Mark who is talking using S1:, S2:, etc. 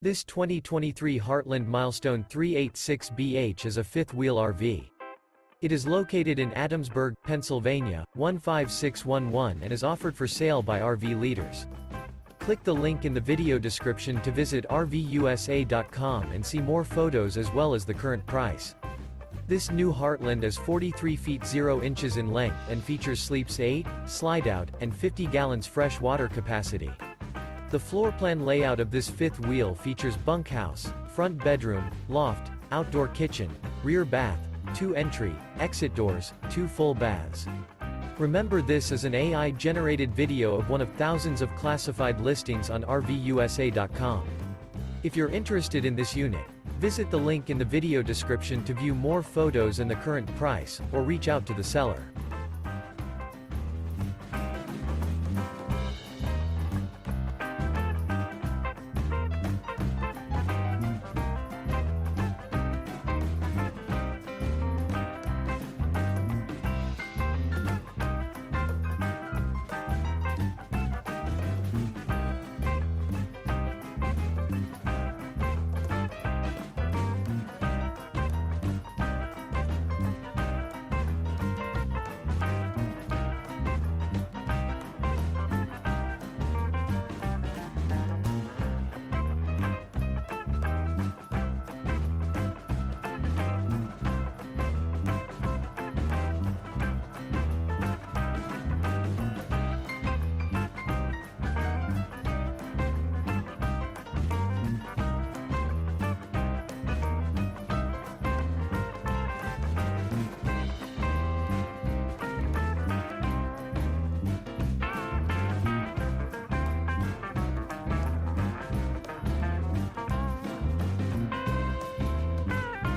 S1: This 2023 Heartland Milestone 386BH is a fifth-wheel RV. It is located in Adamsburg, Pennsylvania, 15611 and is offered for sale by RV Leaders. Click the link in the video description to visit RVUSA.com and see more photos as well as the current price. This new Heartland is 43 feet 0 inches in length and features sleeps 8, Slideout, and 50 gallons fresh water capacity. The floor plan layout of this fifth wheel features bunkhouse, front bedroom, loft, outdoor kitchen, rear bath, 2 entry, exit doors, 2 full baths. Remember, this is an AI-generated video of one of thousands of classified listings on RVUSA.com. If you're interested in this unit, visit the link in the video description to view more photos and the current price, or reach out to the seller.